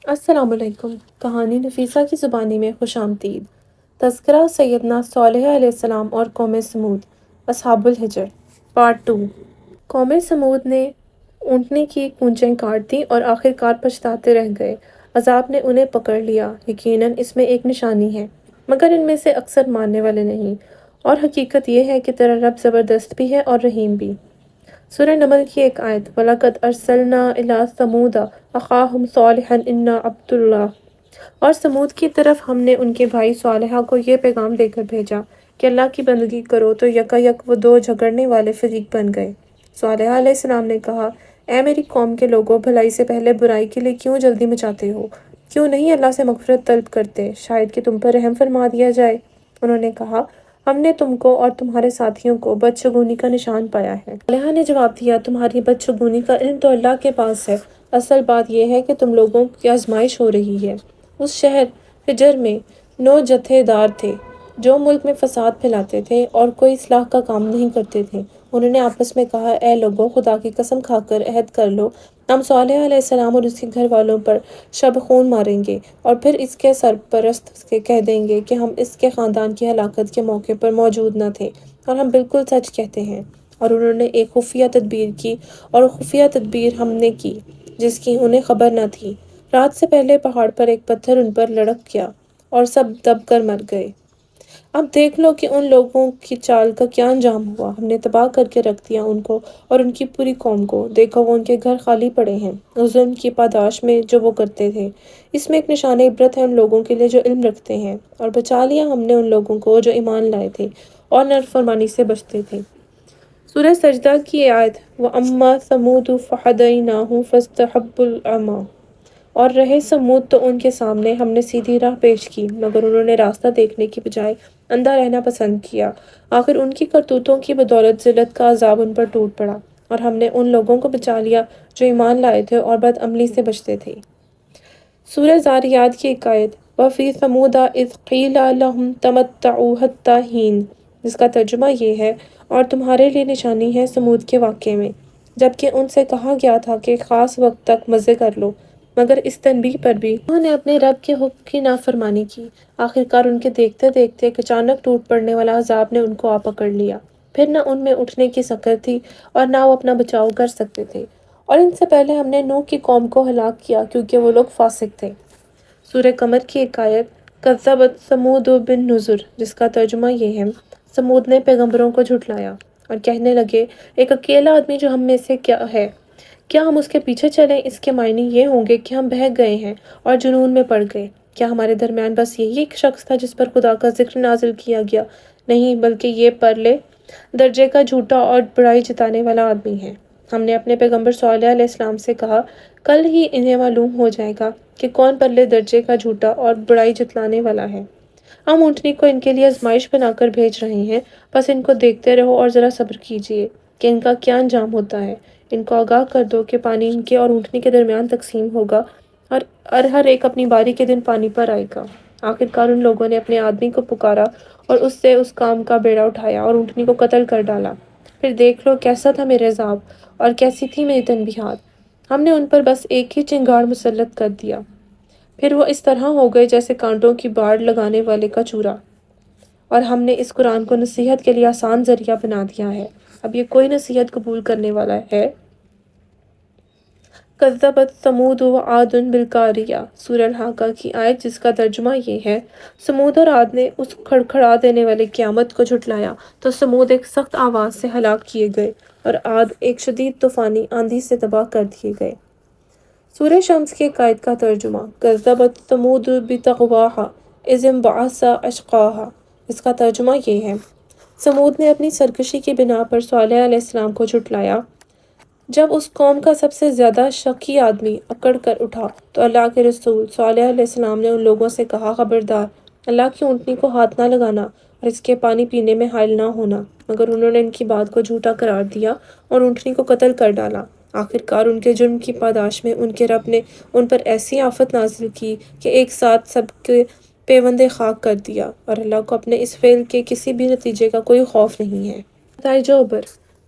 السلام علیکم۔ کہانی نفیسہ کی زبانی میں خوش آمدید۔ تذکرہ سیدنا صالح علیہ السلام اور قوم سمود، اصحاب الحجر، پارٹ 2۔ قوم سمود نے اونٹنے کی پونچھیں کاٹ دیں اور آخر کار پچھتاتے رہ گئے۔ عذاب نے انہیں پکڑ لیا۔ یقیناً اس میں ایک نشانی ہے، مگر ان میں سے اکثر ماننے والے نہیں، اور حقیقت یہ ہے کہ تیرا رب زبردست بھی ہے اور رحیم بھی۔ سورہ نمل کی ایک آیت، وَلَقَدْ أَرْسَلْنَا إِلَىٰ ثَمُودَ أَخَاهُمْ صَالِحًا إِنَّا عَبْدُ اللَّهِ۔ اور سمود کی طرف ہم نے ان کے بھائی صالحہ کو یہ پیغام دے کر بھیجا کہ اللہ کی بندگی کرو، تو یکا یک وہ دو جھگڑنے والے فریق بن گئے۔ صالح علیہ السلام نے کہا، اے میری قوم کے لوگوں، بھلائی سے پہلے برائی کے لیے کیوں جلدی مچاتے ہو؟ کیوں نہیں اللہ سے مغفرت طلب کرتے، شاید کہ تم پر رحم فرما دیا جائے۔ انہوں نے کہا، ہم نے تم کو اور تمہارے ساتھیوں کو بدشگونی کا نشان پایا ہے۔ صالحہ نے جواب دیا، تمہاری بدشگونی کا علم تو اللہ کے پاس ہے، اصل بات یہ ہے کہ تم لوگوں کی آزمائش ہو رہی ہے۔ اس شہر حجر میں 9 جتھے دار تھے جو ملک میں فساد پھیلاتے تھے اور کوئی اصلاح کا کام نہیں کرتے تھے۔ انہوں نے آپس میں کہا، اے لوگوں، خدا کی قسم کھا کر عہد کر لو، ہم صالح علیہ السلام اور اس کے گھر والوں پر شب خون ماریں گے، اور پھر اس کے سرپرست سے کہہ دیں گے کہ ہم اس کے خاندان کی ہلاکت کے موقع پر موجود نہ تھے اور ہم بالکل سچ کہتے ہیں۔ اور انہوں نے ایک خفیہ تدبیر کی، اور خفیہ تدبیر ہم نے کی جس کی انہیں خبر نہ تھی۔ رات سے پہلے پہاڑ پر ایک پتھر ان پر لڑک گیا اور سب دب کر مر گئے۔ اب دیکھ لو کہ ان لوگوں کی چال کا کیا انجام ہوا۔ ہم نے تباہ کر کے رکھ دیا ان کو اور ان کی پوری قوم کو۔ دیکھو، وہ ان کے گھر خالی پڑے ہیں اس ظلم کی پاداش میں جو وہ کرتے تھے۔ اس میں ایک نشان عبرت ہے ان لوگوں کے لیے جو علم رکھتے ہیں۔ اور بچا لیا ہم نے ان لوگوں کو جو ایمان لائے تھے اور نافرمانی سے بچتے تھے۔ سورہ سجدہ کی آیت، وَأَمَّا ثَمُودُ فَهَدَيْنَاهُمْ فَاسْتَحَبُّوا الْعَمَىٰ۔ اور رہے سمود تو ان کے سامنے ہم نے سیدھی راہ پیش کی، مگر انہوں نے راستہ دیکھنے کی بجائے اندھا رہنا پسند کیا۔ آخر ان کی کرتوتوں کی بدولت ذلت کا عذاب ان پر ٹوٹ پڑا، اور ہم نے ان لوگوں کو بچا لیا جو ایمان لائے تھے اور بد عملی سے بچتے تھے۔ سورہ ذاریات کی ایک آیت، وَفِي ثَمُودَ إِذْ قِيلَ لَهُمْ تَمَتَّعُوا حَتَّىٰ حِینٍ، جس کا ترجمہ یہ ہے، اور تمہارے لیے نشانی ہے سمود کے واقعے میں، جبکہ ان سے کہا گیا تھا کہ خاص وقت تک مزے کر لو، مگر اس تنبیہ پر بھی انہوں نے اپنے رب کے حکم کی نافرمانی کی۔ آخر کار ان کے دیکھتے دیکھتے ایک اچانک ٹوٹ پڑنے والا عذاب نے ان کو آ پکڑ لیا۔ پھر نہ ان میں اٹھنے کی سکت تھی اور نہ وہ اپنا بچاؤ کر سکتے تھے۔ اور ان سے پہلے ہم نے نوح کی قوم کو ہلاک کیا کیونکہ وہ لوگ فاسق تھے۔ سورہ قمر کی ایک آیت، کذبت ثمود بالنذر، جس کا ترجمہ یہ ہے، سمود نے پیغمبروں کو جھٹلایا اور کہنے لگے، ایک اکیلا آدمی جو ہم میں سے کیا ہے، کیا ہم اس کے پیچھے چلیں؟ اس کے معنی یہ ہوں گے کہ ہم بہک گئے ہیں اور جنون میں پڑ گئے۔ کیا ہمارے درمیان بس یہی ایک شخص تھا جس پر خدا کا ذکر نازل کیا گیا؟ نہیں، بلکہ یہ پرلے درجے کا جھوٹا اور برائی جتانے والا آدمی ہے۔ ہم نے اپنے پیغمبر صالح علیہ السلام سے کہا، کل ہی انہیں معلوم ہو جائے گا کہ کون پرلے درجے کا جھوٹا اور برائی جتلانے والا ہے۔ ہم اونٹنی کو ان کے لیے آزمائش بنا کر بھیج رہے ہیں، بس ان کو دیکھتے رہو اور ذرا صبر کیجیے کہ ان کا کیا انجام ہوتا ہے۔ ان کو آگاہ کر دو کہ پانی ان کے اور اونٹنی کے درمیان تقسیم ہوگا، اور ہر ایک اپنی باری کے دن پانی پر آئے گا۔ آخر کار ان لوگوں نے اپنے آدمی کو پکارا اور اس سے اس کام کا بیڑا اٹھایا اور اونٹنی کو قتل کر ڈالا۔ پھر دیکھ لو کیسا تھا میرے عذاب اور کیسی تھی میری تنبیہات۔ ہم نے ان پر بس ایک ہی چنگاڑ مسلط کر دیا، پھر وہ اس طرح ہو گئے جیسے کانٹوں کی باڑ لگانے والے کا چورا۔ اور ہم نے اس قرآن کو نصیحت کے لیے آسان ذریعہ بنا دیا ہے۔ اب یہ کوئی نصیحت قبول کرنے والا ہے؟ کذبت ثمود وعاد بالقاریہ، سورہ الحاقہ کی آیت جس کا ترجمہ یہ ہے، سمود اور عاد نے اس کھڑکھڑا دینے والے قیامت کو جھٹلایا تو سمود ایک سخت آواز سے ہلاک کیے گئے اور عاد ایک شدید طوفانی آندھی سے تباہ کر دیے گئے۔ سورہ شمس کی ایک آیت کا ترجمہ، کذبت ثمود بطغواہا اذ انبعث اشقاہا، اس کا ترجمہ یہ ہے، سمود نے اپنی سرکشی کی بنا پر صالح علیہ السلام کو جھٹلایا۔ جب اس قوم کا سب سے زیادہ شقی آدمی اکڑ کر اٹھا تو اللہ کے رسول صالح علیہ السلام نے ان لوگوں سے کہا، خبردار، اللہ کی اونٹنی کو ہاتھ نہ لگانا اور اس کے پانی پینے میں حائل نہ ہونا۔ مگر انہوں نے ان کی بات کو جھوٹا قرار دیا اور اونٹنی کو قتل کر ڈالا۔ آخر کار ان کے جرم کی پاداش میں ان کے رب نے ان پر ایسی آفت نازل کی کہ ایک ساتھ سب کے پیوندے خاک کر دیا، اور اللہ کو اپنے اس فعل کے کسی بھی نتیجے کا کوئی خوف نہیں ہے۔ نتائج عبر،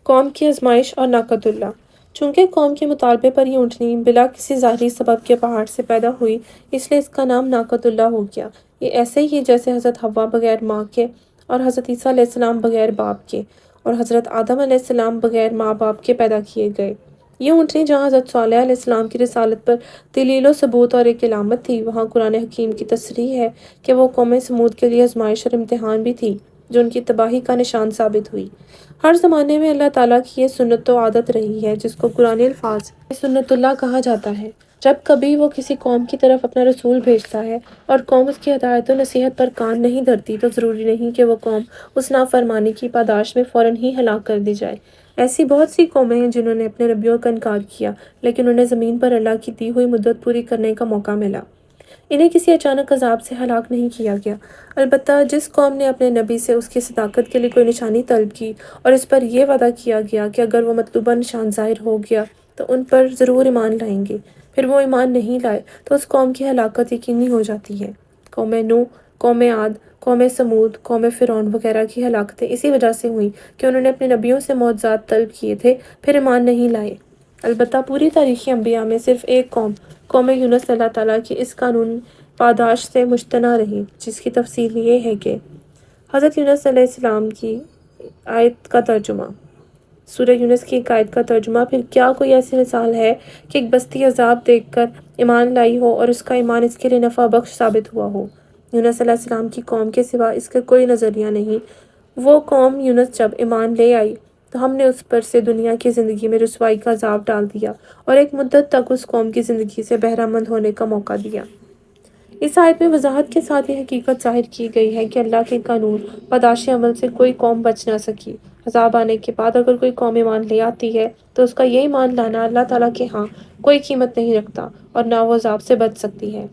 قوم کی آزمائش اور ناقۃ اللہ۔ چونکہ قوم کے مطالبے پر یہ اونٹنی بلا کسی ظاہری سبب کے پہاڑ سے پیدا ہوئی، اس لیے اس کا نام ناقۃ اللہ ہو گیا۔ یہ ایسے ہی جیسے حضرت حوا بغیر ماں کے اور حضرت عیسیٰ علیہ السلام بغیر باپ کے اور حضرت آدم علیہ السلام بغیر ماں باپ کے پیدا کیے گئے۔ یہ اونٹنی جہاں حضرت صالح علیہ السلام کی رسالت پر دلیل و ثبوت اور ایک علامت تھی، وہاں قرآن حکیم کی تصریح ہے کہ وہ قوم سمود کے لیے آزمائش اور امتحان بھی تھی، جو ان کی تباہی کا نشان ثابت ہوئی۔ ہر زمانے میں اللہ تعالیٰ کی یہ سنت و عادت رہی ہے، جس کو قرآن الفاظ میں سنت اللہ کہا جاتا ہے۔ جب کبھی وہ کسی قوم کی طرف اپنا رسول بھیجتا ہے اور قوم اس کی ہدایت و نصیحت پر کان نہیں دھرتی، تو ضروری نہیں کہ وہ قوم اس نافرمانی کی پاداش میں فوراً ہی ہلاک کر دی جائے۔ ایسی بہت سی قومیں ہیں جنہوں نے اپنے نبیوں کا انکار کیا، لیکن انہیں زمین پر اللہ کی دی ہوئی مدت پوری کرنے کا موقع ملا۔ انہیں کسی اچانک عذاب سے ہلاک نہیں کیا گیا۔ البتہ جس قوم نے اپنے نبی سے اس کی صداقت کے لیے کوئی نشانی طلب کی اور اس پر یہ وعدہ کیا گیا کہ اگر وہ مطلوبہ نشان ظاہر ہو گیا تو ان پر ضرور ایمان لائیں گے، پھر وہ ایمان نہیں لائے تو اس قوم کی ہلاکت یقینی ہو جاتی ہے۔ قوم نوح، قوم عاد، قوم سمود، قوم فرعون وغیرہ کی ہلاکتیں اسی وجہ سے ہوئیں کہ انہوں نے اپنے نبیوں سے معجزات طلب کیے تھے، پھر ایمان نہیں لائے۔ البتہ پوری تاریخ انبیاء میں صرف ایک قوم، قوم یونس، اللہ تعالیٰ کی اس قانون پاداش سے مجتنع رہی، جس کی تفصیل یہ ہے کہ حضرت یونس علیہ السلام کی آیت کا ترجمہ۔ سورہ یونس کی ایک آیت کا ترجمہ: پھر کیا کوئی ایسی مثال ہے کہ ایک بستی عذاب دیکھ کر ایمان لائی ہو اور اس کا ایمان اس کے لیے نفع بخش ثابت ہوا ہو؟ یونس علیہ السلام کی قوم کے سوا اس کا کوئی نظریہ نہیں۔ وہ قوم یونس جب ایمان لے آئی تو ہم نے اس پر سے دنیا کی زندگی میں رسوائی کا عذاب ڈال دیا اور ایک مدت تک اس قوم کی زندگی سے بہرہ مند ہونے کا موقع دیا۔ اس آیت میں وضاحت کے ساتھ یہ حقیقت ظاہر کی گئی ہے کہ اللہ کے قانون پاداش عمل سے کوئی قوم بچ نہ سکی۔ عذاب آنے کے بعد اگر کوئی قوم ایمان لے آتی ہے تو اس کا یہ ایمان لانا اللہ تعالیٰ کے ہاں کوئی قیمت نہیں رکھتا اور نہ وہ عذاب سے بچ سکتی ہے۔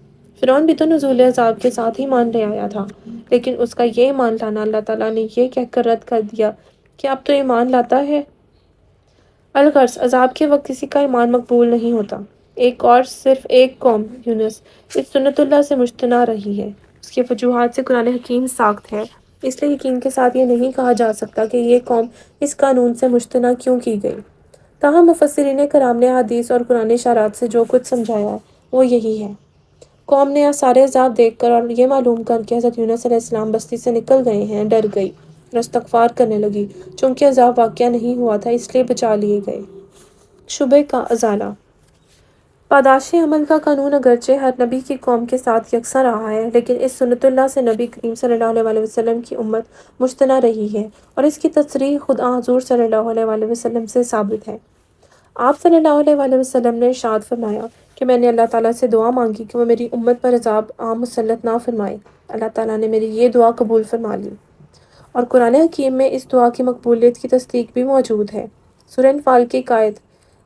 فرعون بھی تو نزول عذاب کے ساتھ ہی ایمان لے آیا تھا، لیکن اس کا یہ ایمان لانا اللہ تعالیٰ نے یہ کہہ کر رد کر دیا کہ اب تو ایمان لاتا ہے۔ الغرض عذاب کے وقت کسی کا ایمان مقبول نہیں ہوتا۔ ایک اور صرف ایک قوم، یونس، اس سنت اللہ سے مجتنع رہی ہے۔ اس کی وجوہات سے قرآن حکیم ساخت ہے، اس لیے یقین کے ساتھ یہ نہیں کہا جا سکتا کہ یہ قوم اس قانون سے مجتنع کیوں کی گئی۔ تاہم مفسرین کرام نے حدیث اور قرآن اشارات سے جو کچھ سمجھایا ہے وہ یہی ہے۔ قوم نے سارے عذاب دیکھ کر اور یہ معلوم کر کے حضرت یونس علیہ السلام بستی سے نکل گئے ہیں، ڈر گئی اور استغفار کرنے لگی۔ چونکہ عذاب واقعہ نہیں ہوا تھا اس لیے بچا لیے گئے۔ شبہ کا ازالہ۔ پاداش عمل کا قانون اگرچہ ہر نبی کی قوم کے ساتھ یکساں رہا ہے، لیکن اس سنت اللہ سے نبی کریم صلی اللہ علیہ وسلم کی امت مجتنع رہی ہے اور اس کی تصریح خود حضور صلی اللہ علیہ وسلم سے ثابت ہے۔ آپ صلی اللہ علیہ وسلم نے ارشاد فرمایا کہ میں نے اللہ تعالیٰ سے دعا مانگی کہ وہ میری امت پر عذاب عام مسلط نہ فرمائے۔ اللہ تعالیٰ نے میری یہ دعا قبول فرما لی۔ اور قرآن حکیم میں اس دعا کی مقبولیت کی تصدیق بھی موجود ہے۔ سورہ انفال کی ایک آیت: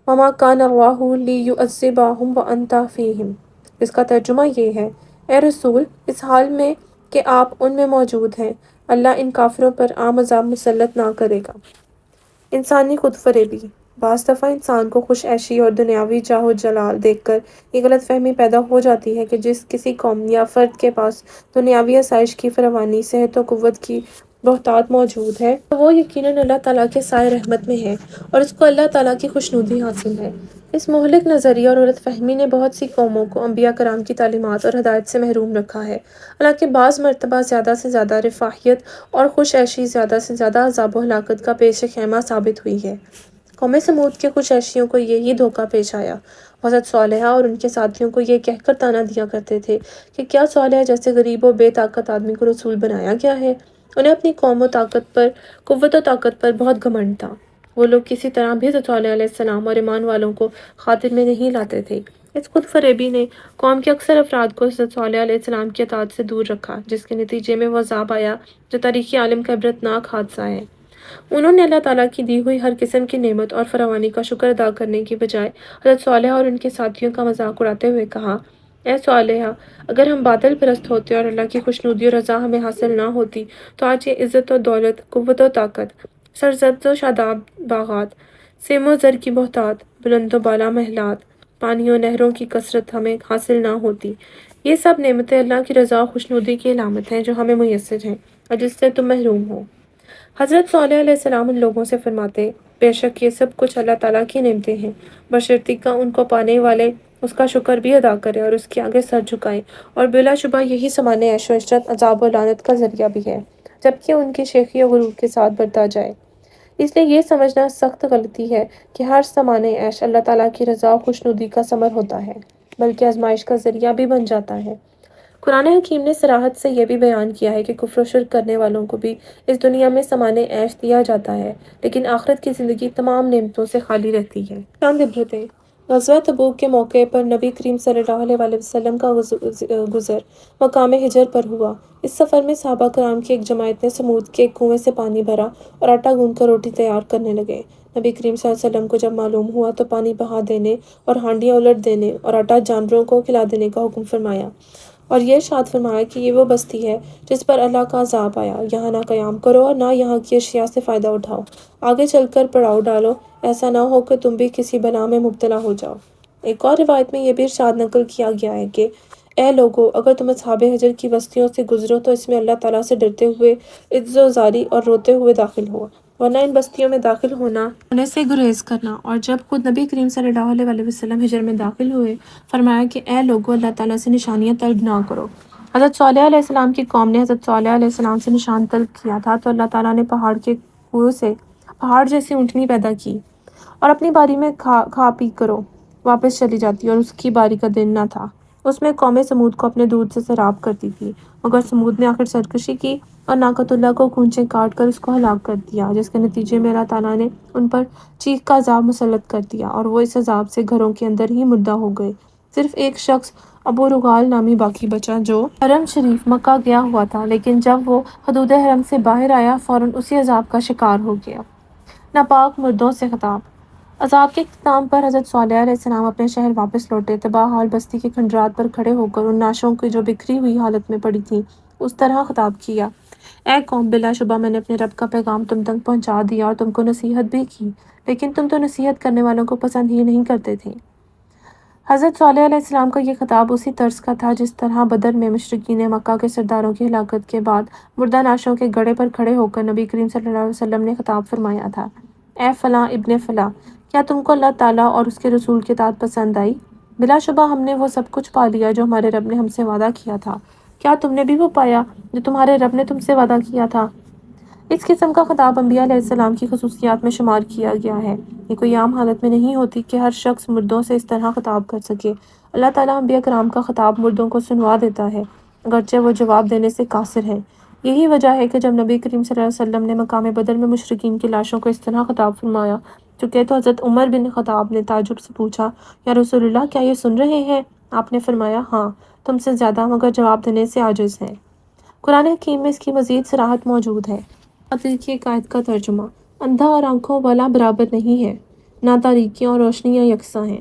وَمَا كَانَ اللَّهُ لِيُعَذِّبَهُمْ وَأَنْتَ فِيهِمْ، اس کا ترجمہ یہ ہے: اے رسول، اس حال میں کہ آپ ان میں موجود ہیں، اللہ ان کافروں پر عام عذاب مسلط نہ کرے گا۔ انسانی خود فریبی۔ بعض دفعہ انسان کو خوش عیشی اور دنیاوی جاہ و جلال دیکھ کر یہ غلط فہمی پیدا ہو جاتی ہے کہ جس کسی قوم یا فرد کے پاس دنیاوی آسائش کی فراوانی، صحت و قوت کی بہتات موجود ہے تو وہ یقیناً اللہ تعالیٰ کے سائے رحمت میں ہے اور اس کو اللہ تعالیٰ کی خوشنودی حاصل ہے۔ اس مہلک نظریہ اور غلط فہمی نے بہت سی قوموں کو انبیاء کرام کی تعلیمات اور ہدایت سے محروم رکھا ہے، حالانکہ بعض مرتبہ زیادہ سے زیادہ رفاہیت اور خوش عیشی زیادہ سے زیادہ عذاب و ہلاکت کا پیش خیمہ ثابت ہوئی ہے۔ قوم سمود کے خوش عیشیوں کو یہی دھوکہ پیش آیا۔ حضرت صالحہ اور ان کے ساتھیوں کو یہ کہہ کر طعنہ دیا کرتے تھے کہ کیا صالح جیسے غریب و بے طاقت آدمی کو رسول بنایا گیا ہے؟ انہیں اپنی قوت و طاقت پر بہت گھمنڈ تھا۔ وہ لوگ کسی طرح بھی حضرت صالح علیہ السلام اور ایمان والوں کو خاطر میں نہیں لاتے تھے۔ اس خود فریبی نے قوم کے اکثر افراد کو حضرت صالح علیہ السلام کی اطاعت سے دور رکھا، جس کے نتیجے میں وہ عذاب آیا جو تاریخ عالم کا عبرتناک حادثہ ہے۔ انہوں نے اللہ تعالیٰ کی دی ہوئی ہر قسم کی نعمت اور فراوانی کا شکر ادا کرنے کی بجائے حضرت صالح اور ان کے ساتھیوں کا مذاق اڑاتے ہوئے کہا: اے صالحہ، اگر ہم باطل پرست ہوتے اور اللہ کی خوشنودی اور رضا ہمیں حاصل نہ ہوتی تو آج یہ عزت و دولت، قوت و طاقت، سرسبز و شاداب باغات، سیم و زر کی بہتات، بلند و بالا محلات، پانی و نہروں کی کثرت ہمیں حاصل نہ ہوتی۔ یہ سب نعمتیں اللہ کی رضا و خوشنودی کی علامت ہیں جو ہمیں میسر ہیں اور جس سے تم محروم ہو۔ حضرت صالح علیہ السلام ان لوگوں سے فرماتے: بے شک یہ سب کچھ اللہ تعالیٰ کی نعمتیں ہیں، بشرطیکہ ان کو پانے والے اس کا شکر بھی ادا کریں اور اس کے آگے سر جھکائیں، اور بلا شبہ یہی سامان عیش و عشرت عذاب و لعنت کا ذریعہ بھی ہے، جبکہ ان کی شیخی و غرور کے ساتھ برتا جائے۔ اس لیے یہ سمجھنا سخت غلطی ہے کہ ہر سامان عیش اللہ تعالیٰ کی رضا و خوشنودی کا ثمر ہوتا ہے، بلکہ آزمائش کا ذریعہ بھی بن جاتا ہے۔ قرآن حکیم نے صراحت سے یہ بھی بیان کیا ہے کہ کفر و شرک کرنے والوں کو بھی اس دنیا میں سامان عیش دیا جاتا ہے، لیکن آخرت کی زندگی تمام نعمتوں سے خالی رہتی ہے۔ چند عبرتیں۔ غزوہ تبوک کے موقع پر نبی کریم صلی اللہ علیہ وسلم کا گزر مقام ہجر پر ہوا۔ اس سفر میں صحابہ کرام کی ایک جماعت نے سمود کے ایک کنویں سے پانی بھرا اور آٹا گوندھ کر روٹی تیار کرنے لگے۔ نبی کریم صلی اللہ علیہ وسلم کو جب معلوم ہوا تو پانی بہا دینے اور ہانڈیاں الٹ دینے اور آٹا جانوروں کو کھلا دینے کا حکم فرمایا، اور یہ ارشاد فرمایا کہ یہ وہ بستی ہے جس پر اللہ کا عذاب آیا، یہاں نہ قیام کرو اور نہ یہاں کی اشیاء سے فائدہ اٹھاؤ، آگے چل کر پڑاؤ ڈالو، ایسا نہ ہو کہ تم بھی کسی بلا میں مبتلا ہو جاؤ۔ ایک اور روایت میں یہ بھی ارشاد نقل کیا گیا ہے کہ اے لوگو، اگر تم اصحاب حجر کی بستیوں سے گزرو تو اس میں اللہ تعالیٰ سے ڈرتے ہوئے، عجز و زاری اور روتے ہوئے داخل ہو، ورنہ ان بستیوں میں داخل ہونے سے گریز کرنا۔ اور جب خود نبی کریم صلی اللہ علیہ وسلم ہجر میں داخل ہوئے، فرمایا کہ اے لوگو، اللہ تعالیٰ سے نشانیاں طلب نہ کرو۔ حضرت صالح علیہ السلام کی قوم نے حضرت صالح علیہ السلام سے نشان طلب کیا تھا تو اللہ تعالیٰ نے پہاڑ کے کنویں سے پہاڑ جیسی اونٹنی پیدا کی، اور اپنی باری میں کھا پی کرو واپس چلی جاتی، اور اس کی باری کا دن نہ تھا۔ اس میں قوم سمود کو اپنے دودھ سے سیراب کرتی تھی، مگر سمود نے آخر سرکشی کی اور ناقۃ اللہ کو کونچیں کاٹ کر اس کو ہلاک کر دیا، جس کے نتیجے میں اللہ تعالیٰ نے ان پر چیخ کا عذاب مسلط کر دیا، اور وہ اس عذاب سے گھروں کے اندر ہی مردہ ہو گئے۔ صرف ایک شخص ابو رغال نامی باقی بچا جو حرم شریف مکہ گیا ہوا تھا، لیکن جب وہ حدود حرم سے باہر آیا فوراً اسی عذاب کا شکار ہو گیا۔ ناپاک مردوں سے خطاب۔ عذاب کے اختتام پر حضرت صالح علیہ السلام اپنے شہر واپس لوٹے۔ تباہ حال بستی کے کھنڈرات پر کھڑے ہو کر ان نعشوں کی جو بکھری ہوئی حالت میں پڑی تھیں اس طرح خطاب کیا: اے قوم، بلا شبہ میں نے اپنے رب کا پیغام تم تک پہنچا دیا اور تم کو نصیحت بھی کی، لیکن تم تو نصیحت کرنے والوں کو پسند ہی نہیں کرتے تھے۔ حضرت صالح علیہ السلام کا یہ خطاب اسی طرز کا تھا جس طرح بدر میں مشرکین مکہ کے سرداروں کی ہلاکت کے بعد مردہ نعشوں کے گڑھے پر کھڑے ہو کر نبی کریم صلی اللہ علیہ وسلم نے خطاب فرمایا تھا: اے فلاں ابن فلاں، کیا تم کو اللہ تعالیٰ اور اس کے رسول کی اطاعت پسند آئی؟ بلا شبہ ہم نے وہ سب کچھ پا لیا جو ہمارے رب نے ہم سے وعدہ کیا تھا، کیا تم نے بھی وہ پایا جو تمہارے رب نے تم سے وعدہ کیا تھا؟ اس قسم کا خطاب انبیاء علیہ السلام کی خصوصیات میں شمار کیا گیا ہے۔ یہ کوئی عام حالت میں نہیں ہوتی کہ ہر شخص مردوں سے اس طرح خطاب کر سکے۔ اللہ تعالیٰ انبیاء کرام کا خطاب مردوں کو سنوا دیتا ہے، اگرچہ وہ جواب دینے سے قاصر ہیں۔ یہی وجہ ہے کہ جب نبی کریم صلی اللہ علیہ وسلم نے مقام بدر میں مشرکین کی لاشوں کو اس طرح خطاب فرمایا چکے تو حضرت عمر بن خطاب نے تعجب سے پوچھا: یا رسول اللہ، کیا یہ سن رہے ہیں؟ آپ نے فرمایا: ہاں، تم سے زیادہ، مگر جواب دینے سے عاجز ہیں۔ قرآن حکیم میں اس کی مزید صراحت موجود ہے۔ قاتل کی ایک آیت کا ترجمہ: اندھا اور آنکھوں والا برابر نہیں ہے، نہ تاریکیاں اور روشنیاں یکساں ہیں،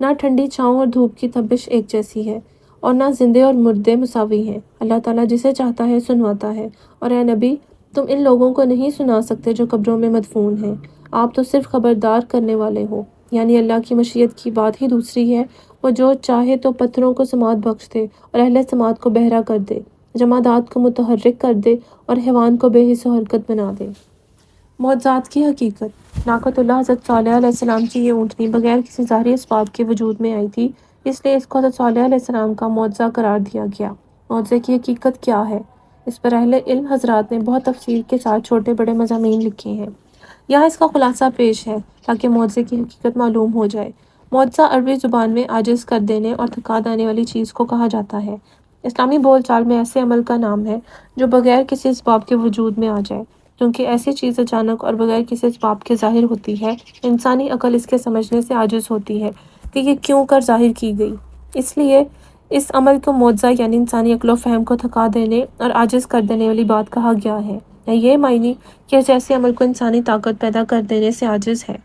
نہ ٹھنڈی چھاؤں اور دھوپ کی تپش ایک جیسی ہے، اور نہ زندے اور مردے مساوی ہیں۔ اللہ تعالیٰ جسے چاہتا ہے سنواتا ہے، اور اے نبی، تم ان لوگوں کو نہیں سنا سکتے جو قبروں میں مدفون ہیں، آپ تو صرف خبردار کرنے والے ہو۔ یعنی اللہ کی مشیت کی بات ہی دوسری ہے، وہ جو چاہے تو پتھروں کو سماعت بخش دے اور اہل سماعت کو بہرا کر دے، جمادات کو متحرک کر دے اور حیوان کو بے حس و حرکت بنا دے۔ معجزات کی حقیقت۔ ناقۃ اللہ حضرت صالح علیہ السلام کی یہ اونٹنی بغیر کسی ظاہری اسباب کے وجود میں آئی تھی، اس لیے اس کو حضرت صالح علیہ السلام کا معجزہ قرار دیا گیا۔ معجزے کی حقیقت کیا ہے؟ اس پر اہل علم حضرات نے بہت تفصیل کے ساتھ چھوٹے بڑے مضامین لکھے ہیں۔ یہاں اس کا خلاصہ پیش ہے تاکہ معجزے کی حقیقت معلوم ہو جائے۔ معجزہ عربی زبان میں عاجز کر دینے اور تھکا دینے والی چیز کو کہا جاتا ہے۔ اسلامی بول چال میں ایسے عمل کا نام ہے جو بغیر کسی اسباب کے وجود میں آ جائے۔ کیونکہ ایسی چیز اچانک اور بغیر کسی اسباب کے ظاہر ہوتی ہے، انسانی عقل اس کے سمجھنے سے عاجز ہوتی ہے کہ یہ کیوں کر ظاہر کی گئی۔ اس لیے اس عمل کو معجزہ یعنی انسانی عقل و فہم کو تھکا دینے اور عاجز کر دینے والی بات کہا گیا ہے، یا یہ معنی کہ جیسے عمل کو انسانی طاقت پیدا کر دینے سے عاجز ہے۔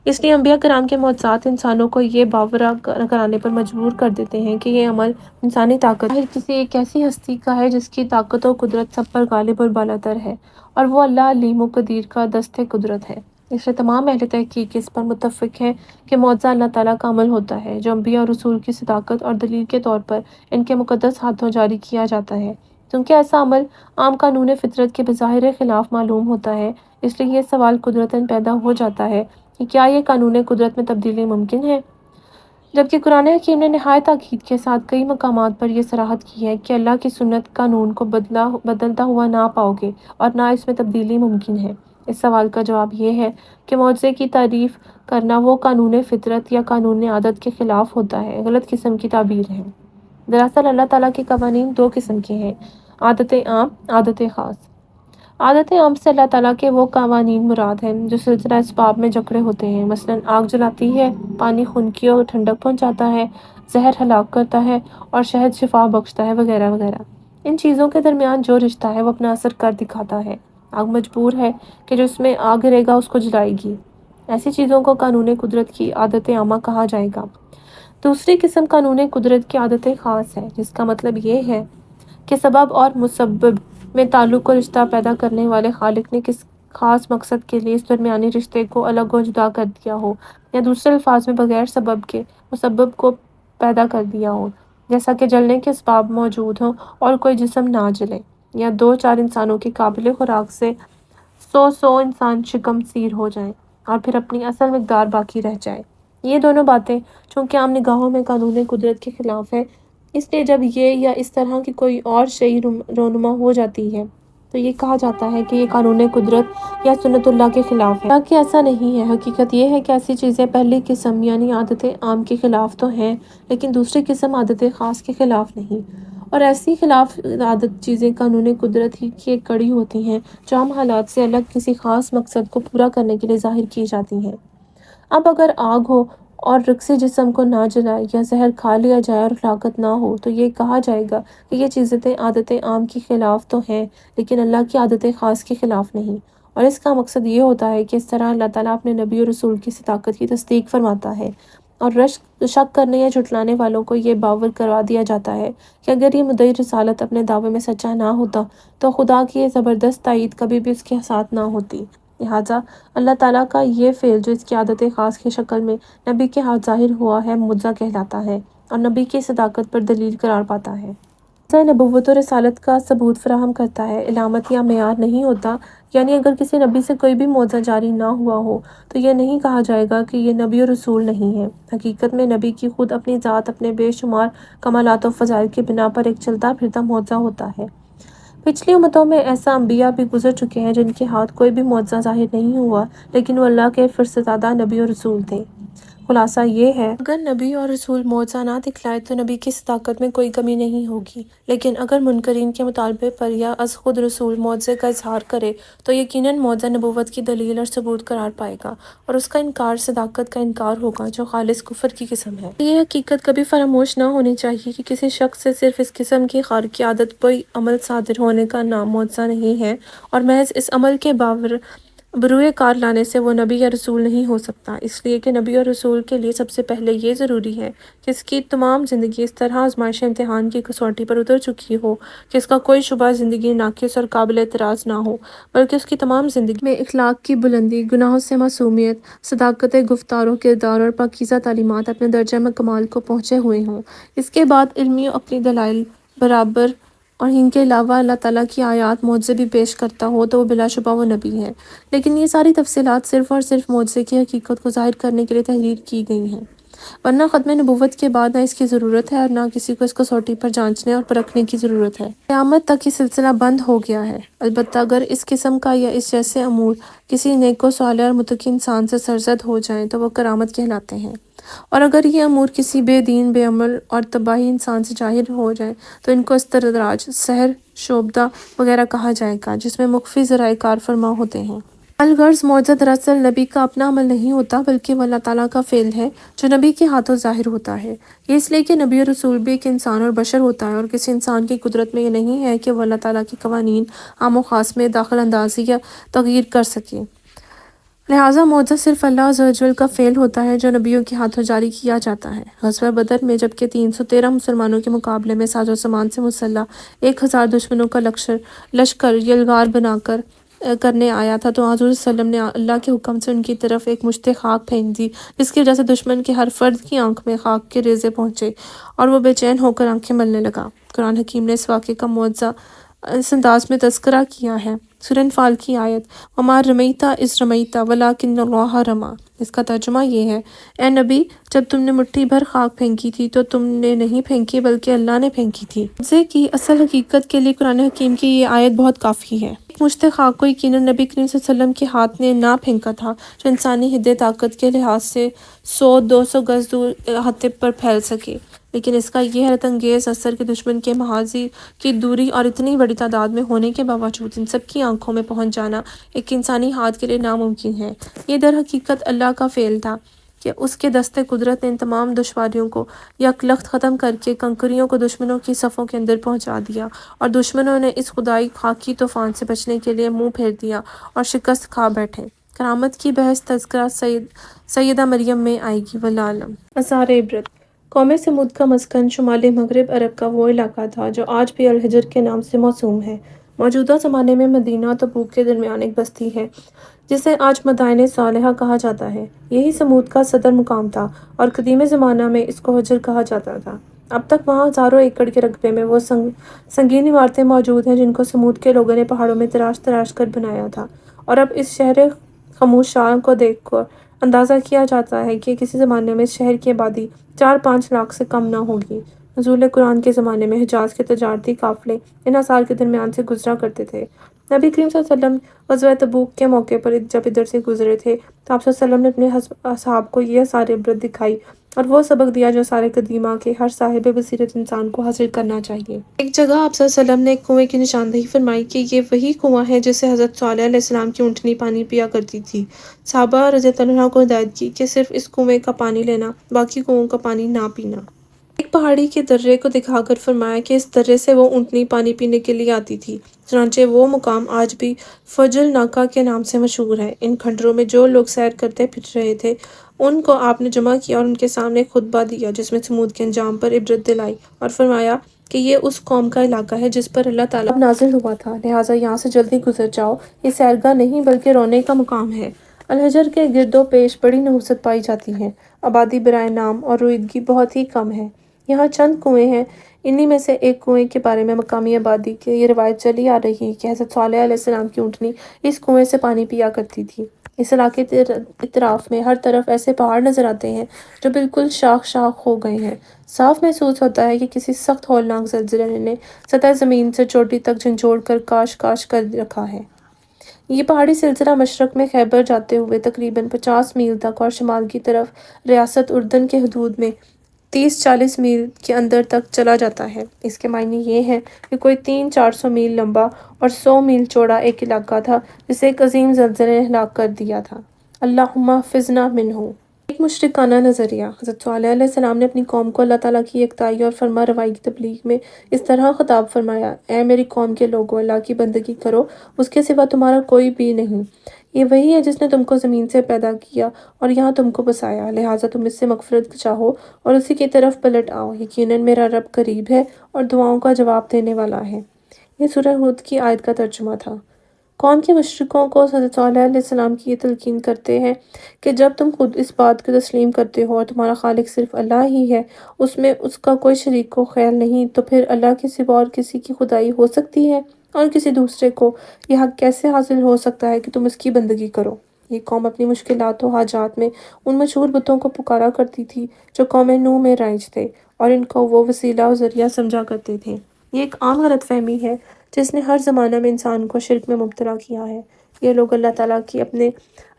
اس لیے انبیاء کرام کے معجزات انسانوں کو یہ باورہ کرانے پر مجبور کر دیتے ہیں کہ یہ عمل انسانی طاقت کسی ایک ایسی ہستی کا ہے جس کی طاقت و قدرت سب پر غالب اور بالاتر ہے، اور وہ اللہ علیم و قدیر کا دست قدرت ہے۔ اس لیے تمام اہل تحقیق اس پر متفق ہیں کہ معجزہ اللہ تعالیٰ کا عمل ہوتا ہے جو انبیاء اور رسول کی صداقت اور دلیل کے طور پر ان کے مقدس ہاتھوں جاری کیا جاتا ہے۔ کیونکہ ایسا عمل عام قانون فطرت کے بظاہر خلاف معلوم ہوتا ہے، اس لیے یہ سوال قدرتاً پیدا ہو جاتا ہے کہ کیا یہ قانون قدرت میں تبدیلی ممکن ہے؟ جبکہ قرآن حکیم نے نہایت تاکید کے ساتھ کئی مقامات پر یہ صراحت کی ہے کہ اللہ کی سنت قانون کو بدلتا ہوا نہ پاؤ گے اور نہ اس میں تبدیلی ممکن ہے۔ اس سوال کا جواب یہ ہے کہ معجزے کی تعریف کرنا وہ قانون فطرت یا قانون عادت کے خلاف ہوتا ہے، غلط قسم کی تعبیر ہے۔ دراصل اللہ تعالیٰ کے قوانین دو قسم کے ہیں: عادت عام، عادت خاص۔ عادت عام سے اللہ تعالیٰ کے وہ قوانین مراد ہیں جو سلسلہ اسباب میں جکڑے ہوتے ہیں، مثلاً آگ جلاتی ہے، پانی خنکی اور ٹھنڈک پہنچاتا ہے، زہر ہلاک کرتا ہے اور شہد شفا بخشتا ہے، وغیرہ وغیرہ۔ ان چیزوں کے درمیان جو رشتہ ہے وہ اپنا اثر کر دکھاتا ہے۔ آگ مجبور ہے کہ جس میں آگ گرے گا اس کو جلائے گی۔ ایسی چیزوں کو قانون قدرت کی عادت عامہ کہا جائے گا۔ دوسری قسم قانون قدرت کی عادت خاص ہے، جس کا مطلب یہ ہے کہ سبب اور مسبب میں تعلق و رشتہ پیدا کرنے والے خالق نے کس خاص مقصد کے لیے اس درمیانی رشتے کو الگ و جدا کر دیا ہو، یا دوسرے الفاظ میں بغیر سبب کے مسبب کو پیدا کر دیا ہو، جیسا کہ جلنے کے اسباب موجود ہوں اور کوئی جسم نہ جلے، یا 2-4 انسانوں کی قابل خوراک سے 100 انسان شکم سیر ہو جائیں اور پھر اپنی اصل مقدار باقی رہ جائے۔ یہ دونوں باتیں چونکہ عام نگاہوں میں قانون قدرت کے خلاف ہے، اس لیے جب یہ یا اس طرح کی کوئی اور شیء رونما ہو جاتی ہے تو یہ کہا جاتا ہے کہ یہ قانون قدرت یا سنت اللہ کے خلاف ہے، تاکہ ایسا نہیں ہے۔ حقیقت یہ ہے کہ ایسی چیزیں پہلی قسم یعنی عادت عام کے خلاف تو ہیں، لیکن دوسری قسم عادت خاص کے خلاف نہیں، اور ایسی خلاف عادت چیزیں قانون قدرت ہی کی ایک کڑی ہوتی ہیں جو عام حالات سے الگ کسی خاص مقصد کو پورا کرنے کے لیے ظاہر کی جاتی ہیں۔ اب اگر آگ ہو اور رقصی جسم کو نہ جلائے یا زہر کھا لیا جائے اور ہلاکت نہ ہو تو یہ کہا جائے گا کہ یہ چیزیں عادت عام کے خلاف تو ہیں لیکن اللہ کی عادت خاص کے خلاف نہیں، اور اس کا مقصد یہ ہوتا ہے کہ اس طرح اللہ تعالیٰ اپنے نبی اور رسول کی صداقت کی تصدیق فرماتا ہے، اور شک کرنے یا جھٹلانے والوں کو یہ باور کروا دیا جاتا ہے کہ اگر یہ مدعی رسالت اپنے دعوے میں سچا نہ ہوتا تو خدا کی یہ زبردست تائید کبھی بھی اس کے ساتھ نہ ہوتی۔ لہٰذا اللہ تعالیٰ کا یہ فعل جو اس کی عادت خاص کی شکل میں نبی کے ہاتھ ظاہر ہوا ہے معجزہ کہلاتا ہے اور نبی کی صداقت پر دلیل قرار پاتا ہے۔ معجزہ نبوت و رسالت کا ثبوت فراہم کرتا ہے، علامت یا معیار نہیں ہوتا، یعنی اگر کسی نبی سے کوئی بھی معجزہ جاری نہ ہوا ہو تو یہ نہیں کہا جائے گا کہ یہ نبی اور رسول نہیں ہے۔ حقیقت میں نبی کی خود اپنی ذات اپنے بے شمار کمالات و فضائل کی بنا پر ایک چلتا پھرتا معجزہ ہوتا ہے۔ پچھلی امتوں میں ایسا انبیاء بھی گزر چکے ہیں جن کے ہاتھ کوئی بھی معجزہ ظاہر نہیں ہوا، لیکن وہ اللہ کے فرستادہ نبی اور رسول تھے۔ خلاصہ یہ ہے، اگر نبی اور رسول معجزہ نہ دکھلائے تو نبی کی صداقت میں کوئی کمی نہیں ہوگی، لیکن اگر منکرین کے مطالبے پر یا از خود رسول معجزے کا اظہار کرے تو یقیناً معجزہ نبوت کی دلیل اور ثبوت قرار پائے گا، اور اس کا انکار صداقت کا انکار ہوگا جو خالص کفر کی قسم ہے۔ یہ حقیقت کبھی فراموش نہ ہونی چاہیے کہ کسی شخص سے صرف اس قسم کی خارقی عادت کوئی عمل صادر ہونے کا نام معجزہ نہیں ہے، اور محض اس عمل کے بروئے کار لانے سے وہ نبی یا رسول نہیں ہو سکتا، اس لیے کہ نبی اور رسول کے لیے سب سے پہلے یہ ضروری ہے کہ اس کی تمام زندگی اس طرح آزمائش امتحان کی کسوٹی پر اتر چکی ہو کہ اس کا کوئی شعبہ زندگی ناقص اور قابل اعتراض نہ ہو، بلکہ اس کی تمام زندگی میں اخلاق کی بلندی، گناہوں سے معصومیت، صداقت گفتار و کردار اور پاکیزہ تعلیمات اپنے درجہ کمال کو پہنچے ہوئے ہوں۔ اس کے بعد علمی و عقلی دلائل برابر اور ان کے علاوہ اللہ تعالیٰ کی آیات معجزے بھی پیش کرتا ہو تو بلا شبہ وہ نبی ہے، لیکن یہ ساری تفصیلات صرف اور صرف معجزے کی حقیقت کو ظاہر کرنے کے لیے تحریر کی گئی ہیں، ورنہ ختم نبوت کے بعد نہ اس کی ضرورت ہے اور نہ کسی کو اس کسوٹی پر جانچنے اور پرکھنے کی ضرورت ہے۔ قیامت تک یہ سلسلہ بند ہو گیا ہے، البتہ اگر اس قسم کا یا اس جیسے امور کسی نیک و صالح اور متقی انسان سے سرزد ہو جائیں تو وہ کرامت کہلاتے ہیں، اور اگر یہ امور کسی بے دین، بے عمل اور تباہی انسان سے ظاہر ہو جائیں تو ان کو استدراج، سحر، شعبدہ وغیرہ کہا جائے گا، جس میں مخفی ذرائع کار فرما ہوتے ہیں۔ الغرض معجزہ دراصل نبی کا اپنا عمل نہیں ہوتا بلکہ وہ اللہ تعالیٰ کا فعل ہے جو نبی کے ہاتھوں ظاہر ہوتا ہے۔ یہ اس لیے کہ نبی اور رسول بھی ایک انسان اور بشر ہوتا ہے، اور کسی انسان کی قدرت میں یہ نہیں ہے کہ وہ اللہ تعالیٰ کے قوانین عام و خاص میں دخل اندازی یا تغییر کر سکے۔ لہٰذا معجزہ صرف اللہ عز و جل کا فعل ہوتا ہے جو نبیوں کے ہاتھوں جاری کیا جاتا ہے۔ غزوہ بدر میں جبکہ 313 مسلمانوں کے مقابلے میں ساز و سامان سے مسلح 1000 دشمنوں کا لشکر یلغار بنا کر کرنے آیا تھا تو حضور صلی اللہ علیہ وسلم نے اللہ کے حکم سے ان کی طرف ایک مشت خاک پھینک دی، جس کی وجہ سے دشمن کے ہر فرد کی آنکھ میں خاک کے ریزے پہنچے اور وہ بے چین ہو کر آنکھیں ملنے لگا۔ قرآن حکیم نے اس واقعے کا معجزہ اس انداز میں تذکرہ کیا ہے۔ سورہ انفال کی آیت وَمَا رَمَيْتَ إِذْ رَمَيْتَ وَلَٰكِنَّ اللَّهَ رَمَىٰ، اس کا ترجمہ یہ ہے، اے نبی جب تم نے مٹھی بھر خاک پھینکی تھی تو تم نے نہیں پھینکی بلکہ اللہ نے پھینکی تھی۔ معجزے کی اصل حقیقت کے لیے قرآن حکیم کی یہ آیت بہت کافی ہے۔ ایک مشت خاک کو یقیناً نبی کریم صلی اللہ علیہ وسلم کے ہاتھ نے نہ پھینکا تھا، جو انسانی حد طاقت کے لحاظ سے 100-200 گز دور احاطے پر پھیل سکے، لیکن اس کا یہ حیرت انگیز اثر کہ دشمن کے محاذی کی دوری اور اتنی بڑی تعداد میں ہونے کے باوجود ان سب کی آنکھوں میں پہنچ جانا ایک انسانی ہاتھ کے لیے ناممکن ہے۔ یہ در حقیقت اللہ کا فعل تھا کہ اس کے دست قدرت نے ان تمام دشواریوں کو یک لخت ختم کر کے کنکریوں کو دشمنوں کی صفوں کے اندر پہنچا دیا، اور دشمنوں نے اس خدائی خاکی طوفان سے بچنے کے لیے منہ پھیر دیا اور شکست کھا بیٹھے۔ کرامت کی بحث تذکرہ سیدہ مریم میں آئے گی، واللہ اعلم۔ آثار عبرت۔ قوم سمود کا مسکن شمالی مغرب عرب کا وہ علاقہ تھا جو آج بھی الحجر کے نام سے موسوم ہے۔ موجودہ زمانے میں مدینہ اور تبوک کے درمیان ایک بستی ہے جسے آج مدائن صالحہ کہا جاتا ہے۔ یہی سمود کا صدر مقام تھا اور قدیم زمانہ میں اس کو حجر کہا جاتا تھا۔ اب تک وہاں ہزاروں ایکڑ کے رقبے میں وہ سنگین عمارتیں موجود ہیں جن کو سمود کے لوگوں نے پہاڑوں میں تراش تراش کر بنایا تھا، اور اب اس شہر خاموشان کو دیکھ کر اندازہ کیا جاتا ہے کہ کسی زمانے میں اس شہر کی آبادی 4-5 لاکھ سے کم نہ ہوگی۔ نزول قرآن کے زمانے میں حجاز کے تجارتی قافلے ان آثار کے درمیان سے گزرا کرتے تھے۔ نبی کریم صلی اللہ علیہ وسلم غزوہ تبوک کے موقع پر جب ادھر سے گزرے تھے تو آپ صلی اللہ علیہ وسلم نے اپنے اصحاب کو یہ آثار عبرت دکھائی اور وہ سبق دیا جو سارے قدیمہ کے ہر صاحب بصیرت انسان کو حاصل کرنا چاہیے۔ ایک جگہ آپ صلی اللہ علیہ وسلم نے ایک کنویں کی نشاندہی فرمائی کہ یہ وہی کنواں ہے جس سے حضرت صالح علیہ السلام کی اونٹنی پانی پیا کرتی تھی۔ صحابہ رضی اللہ عنہ کو ہدایت کی کہ صرف اس کنویں کا پانی لینا، باقی کنووں کا پانی نہ پینا۔ ایک پہاڑی کے درے کو دکھا کر فرمایا کہ اس درے سے وہ اونٹنی پانی پینے کے لیے آتی تھی۔ چنانچہ وہ مقام آج بھی فجل ناکا کے نام سے مشہور ہے۔ ان کھنڈروں میں جو لوگ سیر کرتے پھر رہے تھے ان کو آپ نے جمع کیا اور ان کے سامنے خطبہ دیا جس میں سمود کے انجام پر عبرت دلائی اور فرمایا کہ یہ اس قوم کا علاقہ ہے جس پر اللہ تعالیٰ نازل ہوا تھا، لہٰذا یہاں سے جلدی گزر جاؤ، یہ سیرگاہ نہیں بلکہ رونے کا مقام ہے۔ الحجر کے گرد و پیش بڑی نحوست پائی جاتی ہے، آبادی برائے نام اور رویدگی بہت ہی کم ہے۔ یہاں چند کنویں ہیں، انہی میں سے ایک کنویں کے بارے میں مقامی آبادی کی یہ روایت چلی آ رہی ہے کہ حضرت صالح علیہ السلام کی اونٹنی اس کنویں سے پانی پیا کرتی تھی۔ اس علاقے کے اطراف میں ہر طرف ایسے پہاڑ نظر آتے ہیں جو بالکل شاخ شاخ ہو گئے ہیں۔ صاف محسوس ہوتا ہے کہ کسی سخت ہولناک زلزلے نے سطح زمین سے چوٹی تک جھنجھوڑ کر کاش کاش کر رکھا ہے۔ یہ پہاڑی سلسلہ مشرق میں خیبر جاتے ہوئے تقریباً 50 میل تک اور شمال کی طرف ریاست اردن کے حدود میں 30-40 میل کے اندر تک چلا جاتا ہے۔ اس کے معنی یہ ہیں کہ کوئی 300-400 میل لمبا اور 100 میل چوڑا ایک علاقہ تھا جسے ایک عظیم زلزلے نے ہلاک کر دیا تھا۔ اللہم احفظنا منہ۔ ایک مشرکانہ نظریہ۔ حضرت صالح علیہ السلام نے اپنی قوم کو اللہ تعالیٰ کی یکتائی اور فرما روائی کی تبلیغ میں اس طرح خطاب فرمایا، اے میری قوم کے لوگو، اللہ کی بندگی کرو، اس کے سوا تمہارا کوئی بھی نہیں۔ یہ وہی ہے جس نے تم کو زمین سے پیدا کیا اور یہاں تم کو بسایا، لہٰذا تم اس سے مغفرت چاہو اور اسی کی طرف پلٹ آؤ، یقیناً میرا رب قریب ہے اور دعاؤں کا جواب دینے والا ہے۔ یہ سورہ ہود کی آیت کا ترجمہ تھا۔ قوم کے مشرکوں کو حضرت صالح علیہ السلام کی یہ تلقین کرتے ہیں کہ جب تم خود اس بات کو تسلیم کرتے ہو اور تمہارا خالق صرف اللہ ہی ہے، اس میں اس کا کوئی شریک و خیال نہیں، تو پھر اللہ کے سوا اور کسی کی خدائی ہو سکتی ہے اور کسی دوسرے کو یہ حق کیسے حاصل ہو سکتا ہے کہ تم اس کی بندگی کرو۔ یہ قوم اپنی مشکلات و حاجات میں ان مشہور بتوں کو پکارا کرتی تھی جو قوم نوح میں رائج تھے، اور ان کو وہ وسیلہ و ذریعہ سمجھا کرتے تھے۔ یہ ایک عام غلط فہمی ہے جس نے ہر زمانہ میں انسان کو شرک میں مبتلا کیا ہے۔ یہ لوگ اللہ تعالیٰ کی اپنے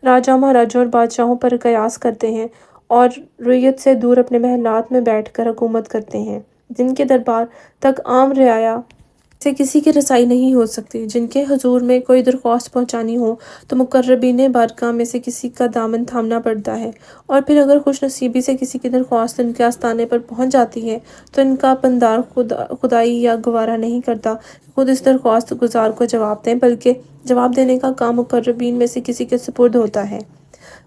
راجا مہاراجوں اور بادشاہوں پر قیاس کرتے ہیں اور رعیت سے دور اپنے محلات میں بیٹھ کر حکومت کرتے ہیں، جن کے دربار تک عام رعایا سے کسی کی رسائی نہیں ہو سکتی۔ جن کے حضور میں کوئی درخواست پہنچانی ہو تو مقربین بارگاہ میں سے کسی کا دامن تھامنا پڑتا ہے، اور پھر اگر خوش نصیبی سے کسی کی درخواست ان کے آستانے پر پہنچ جاتی ہے تو ان کا پندار خدائی یا گوارا نہیں کرتا کہ خود اس درخواست گزار کو جواب دیں، بلکہ جواب دینے کا کام مقربین میں سے کسی کے سپرد ہوتا ہے۔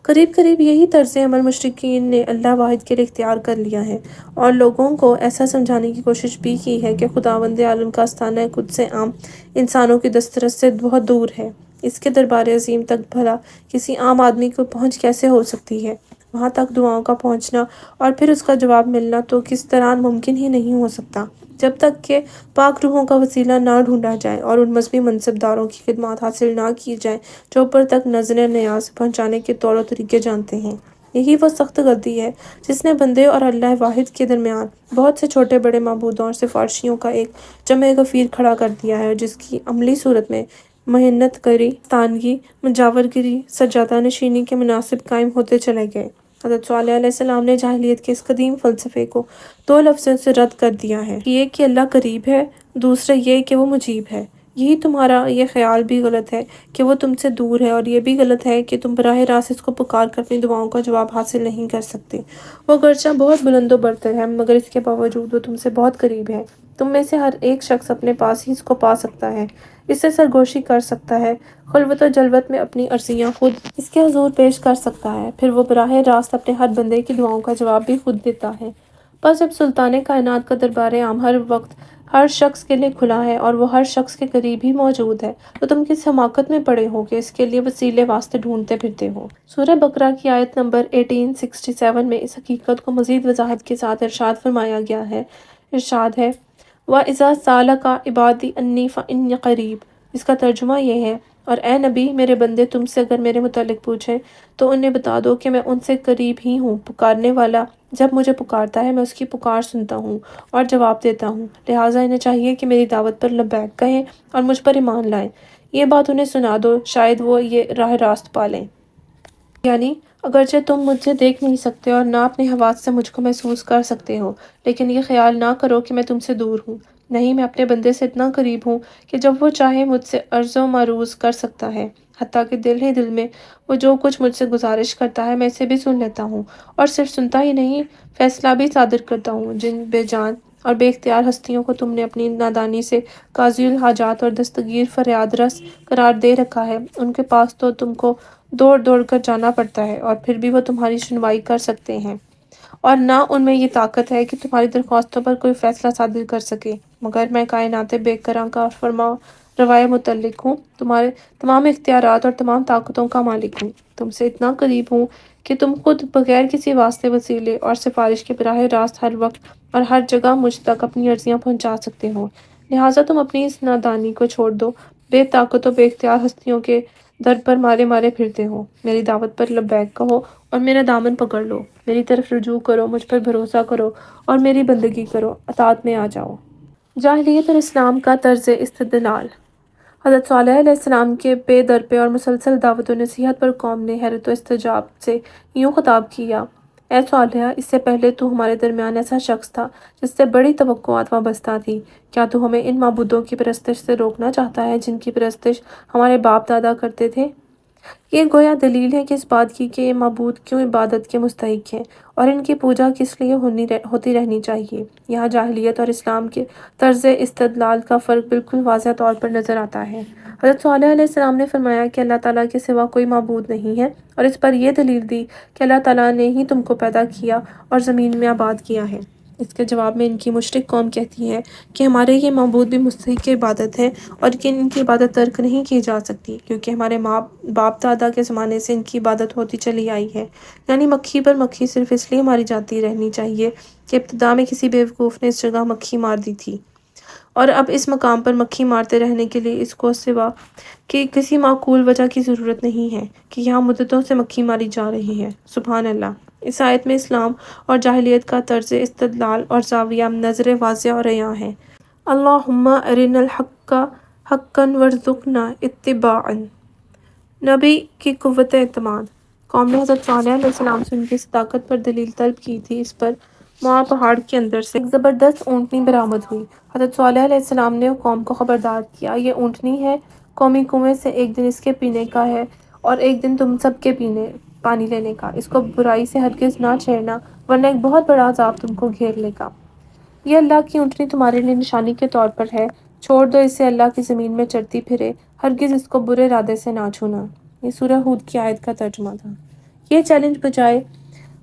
قریب قریب یہی طرز عمل مشرکین نے اللہ واحد کے لیے اختیار کر لیا ہے اور لوگوں کو ایسا سمجھانے کی کوشش بھی کی ہے کہ خداوند عالم کا آستانہ قدس عام انسانوں کی دسترس سے بہت دور ہے۔ اس کے دربار عظیم تک بھلا کسی عام آدمی کو پہنچ کیسے ہو سکتی ہے؟ وہاں تک دعاؤں کا پہنچنا اور پھر اس کا جواب ملنا تو کس طرح ممکن ہی نہیں ہو سکتا، جب تک کہ پاک روحوں کا وسیلہ نہ ڈھونڈا جائے اور ان مذہبی منصب داروں کی خدمات حاصل نہ کی جائیں جو اوپر تک نظر نیاز پہنچانے کے طور و طریقے جانتے ہیں۔ یہی وہ سخت غلطی ہے جس نے بندے اور اللہ واحد کے درمیان بہت سے چھوٹے بڑے معبودوں اور سفارشیوں کا ایک جمع غفیر کھڑا کر دیا ہے، جس کی عملی صورت میں محنت گری، تانگی، مجاور گری، سجادہ نشینی کے مناسب قائم ہوتے چلے گئے۔ حضرت صالح علیہ السلام نے جاہلیت کے اس قدیم فلسفے کو دو لفظوں سے رد کر دیا ہے، ایک کہ اللہ قریب ہے، دوسرا یہ کہ وہ مجیب ہے۔ یہی تمہارا یہ خیال بھی غلط ہے کہ وہ تم سے دور ہے، اور یہ بھی غلط ہے کہ تم براہ راست اس کو پکار کر اپنی دعاؤں کا جواب حاصل نہیں کر سکتے۔ وہ گرچہ بہت بلند و برتر ہے، مگر اس کے باوجود وہ تم سے بہت قریب ہے۔ تم میں سے ہر ایک شخص اپنے پاس ہی اس کو پا سکتا ہے، اس سے سرگوشی کر سکتا ہے، خلوت و جلوت میں اپنی عرضیاں خود اس کے حضور پیش کر سکتا ہے، پھر وہ براہ راست اپنے ہر بندے کی دعاؤں کا جواب بھی خود دیتا ہے۔ بس جب سلطان کائنات کا دربار عام ہر وقت ہر شخص کے لیے کھلا ہے اور وہ ہر شخص کے قریب ہی موجود ہے، تو تم کس حماقت میں پڑے ہو کہ اس کے لیے وسیلے واسطے ڈھونڈتے پھرتے ہو۔ سورہ بقرہ کی آیت نمبر 1867 میں اس حقیقت کو مزید وضاحت کے ساتھ ارشاد فرمایا گیا ہے۔ ارشاد ہے وَإِذَا سَأَلَكَ عِبَادِي عَنِّي فَإِنِّي قَرِيبٌ۔ اس کا ترجمہ یہ ہے، اور اے نبی، میرے بندے تم سے اگر میرے متعلق پوچھیں تو انہیں بتا دو کہ میں ان سے قریب ہی ہوں، پکارنے والا جب مجھے پکارتا ہے میں اس کی پکار سنتا ہوں اور جواب دیتا ہوں، لہٰذا انہیں چاہیے کہ میری دعوت پر لبیک کہیں اور مجھ پر ایمان لائیں۔ یہ بات انہیں سنا دو، شاید وہ یہ راہ راست پالیں۔ یعنی اگرچہ تم مجھے دیکھ نہیں سکتے اور نہ اپنے حواس سے مجھ کو محسوس کر سکتے ہو، لیکن یہ خیال نہ کرو کہ میں تم سے دور ہوں۔ نہیں، میں اپنے بندے سے اتنا قریب ہوں کہ جب وہ چاہے مجھ سے عرض و معروض کر سکتا ہے، حتیٰ کہ دل ہی دل میں وہ جو کچھ مجھ سے گزارش کرتا ہے میں اسے بھی سن لیتا ہوں، اور صرف سنتا ہی نہیں، فیصلہ بھی صادر کرتا ہوں۔ جن بے جان اور بے اختیار ہستیوں کو تم نے اپنی نادانی سے قاضی الحاجات اور دستگیر فریاد رس قرار دے رکھا ہے، ان کے پاس تو تم کو دوڑ دوڑ کر جانا پڑتا ہے، اور پھر بھی وہ تمہاری سنوائی کر سکتے ہیں، اور نہ ان میں یہ طاقت ہے کہ تمہاری درخواستوں پر کوئی فیصلہ صادر کر سکے، مگر میں کائنات بے کراں کا فرما روائے متعلق ہوں، تمہارے تمام اختیارات اور تمام طاقتوں کا مالک ہوں، تم سے اتنا قریب ہوں کہ تم خود بغیر کسی واسطے وسیلے اور سفارش کے براہ راست ہر وقت اور ہر جگہ مجھ تک اپنی عرضیاں پہنچا سکتے ہو۔ لہٰذا تم اپنی اس نادانی کو چھوڑ دو، بے طاقت و بے اختیار ہستیوں کے در پر مارے مارے پھرتے ہو، میری دعوت پر لبیک کہو اور میرا دامن پکڑ لو، میری طرف رجوع کرو، مجھ پر بھروسہ کرو اور میری بندگی کرو، اطاعت میں آ جاؤ۔ جاہلیت اور اسلام کا طرز استدلال۔ حضرت صالح علیہ السلام کے پے در پہ اور مسلسل دعوت و نصیحت پر قوم نے حیرت و استعجاب سے یوں خطاب کیا، اے صالح، اس سے پہلے تو ہمارے درمیان ایسا شخص تھا جس سے بڑی توقعات وابستہ تھی، کیا تو ہمیں ان معبودوں کی پرستش سے روکنا چاہتا ہے جن کی پرستش ہمارے باپ دادا کرتے تھے؟ یہ گویا دلیل ہے کہ اس بات کی کہ یہ معبود کیوں عبادت کے مستحق ہیں اور ان کی پوجا کس لیے ہوتی رہنی چاہیے۔ یہاں جاہلیت اور اسلام کے طرز استدلال کا فرق بالکل واضح طور پر نظر آتا ہے۔ حضرت صالح علیہ السلام نے فرمایا کہ اللہ تعالیٰ کے سوا کوئی معبود نہیں ہے، اور اس پر یہ دلیل دی کہ اللہ تعالیٰ نے ہی تم کو پیدا کیا اور زمین میں آباد کیا ہے۔ اس کے جواب میں ان کی مشرک قوم کہتی ہے کہ ہمارے یہ معبود بھی مستحق عبادت ہیں اور کہ ان کی عبادت ترک نہیں کی جا سکتی، کیونکہ ہمارے باپ دادا کے زمانے سے ان کی عبادت ہوتی چلی آئی ہے۔ یعنی مکھی پر مکھی صرف اس لیے ماری جاتی رہنی چاہیے کہ ابتدا میں کسی بیوقوف نے اس جگہ مکھی مار دی تھی، اور اب اس مقام پر مکھی مارتے رہنے کے لیے اس کو سوا کہ کسی معقول وجہ کی ضرورت نہیں ہے کہ یہاں مدتوں سے مکھی ماری جا رہی ہے۔ سبحان اللہ۔ اس آیت میں اسلام اور جاہلیت کا طرز استدلال اور زاویہ نظر واضح اور عیاں ہے۔ اللہم ارنا الحق حقا وارزقنا اتباعہ۔ نبی کی قوت اعتماد۔ قوم نے حضرت صالح علیہ السلام سے ان کی صداقت پر دلیل طلب کی تھی۔ اس پر موا پہاڑ کے اندر سے ایک زبردست اونٹنی برآمد ہوئی۔ حضرت صالح علیہ السلام نے قوم کو خبردار کیا، یہ اونٹنی ہے، قومی کنویں سے ایک دن اس کے پینے کا ہے اور ایک دن تم سب کے پانی لینے کا، اس کو برائی سے ہرگز نہ چھیڑنا ورنہ ایک بہت بڑا عذاب تم کو گھیر لے گا۔ یہ اللہ کی اونٹنی تمہارے لیے نشانی کے طور پر ہے، چھوڑ دو اسے اللہ کی زمین میں چرتی پھرے، ہرگز اس کو برے ارادے سے نہ چھونا۔ یہ سورہ ہود کی آیت کا ترجمہ تھا۔ یہ چیلنج بجائے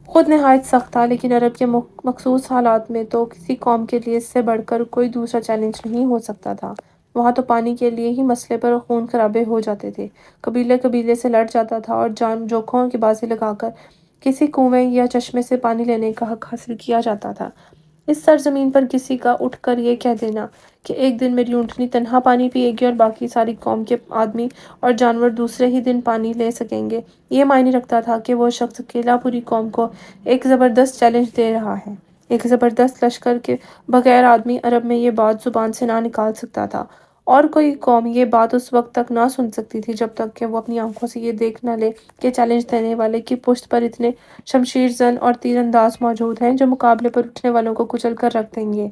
خود نہایت سخت تھا، لیکن عرب کے مخصوص حالات میں تو کسی قوم کے لیے اس سے بڑھ کر کوئی دوسرا چیلنج نہیں ہو سکتا تھا۔ وہاں تو پانی کے لیے ہی مسئلے پر خون خرابے ہو جاتے تھے، قبیلے قبیلے سے لڑ جاتا تھا اور جان جوکھوں کی بازی لگا کر کسی کنویں یا چشمے سے پانی لینے کا حق حاصل کیا جاتا تھا۔ اس سرزمین پر کسی کا اٹھ کر یہ کہہ دینا کہ ایک دن میری اونٹنی تنہا پانی پیے گی اور باقی ساری قوم کے آدمی اور جانور دوسرے ہی دن پانی لے سکیں گے، یہ معنی رکھتا تھا کہ وہ شخص اکیلا پوری قوم کو ایک زبردست چیلنج دے رہا ہے۔ ایک زبردست لشکر کے بغیر آدمی عرب میں یہ بات زبان سے نہ نکال سکتا تھا، اور کوئی قوم یہ بات اس وقت تک نہ سن سکتی تھی جب تک کہ وہ اپنی آنکھوں سے یہ دیکھ نہ لے کہ چیلنج دینے والے کی پشت پر اتنے شمشیر زن اور تیر انداز موجود ہیں جو مقابلے پر اٹھنے والوں کو کچل کر رکھ دیں گے۔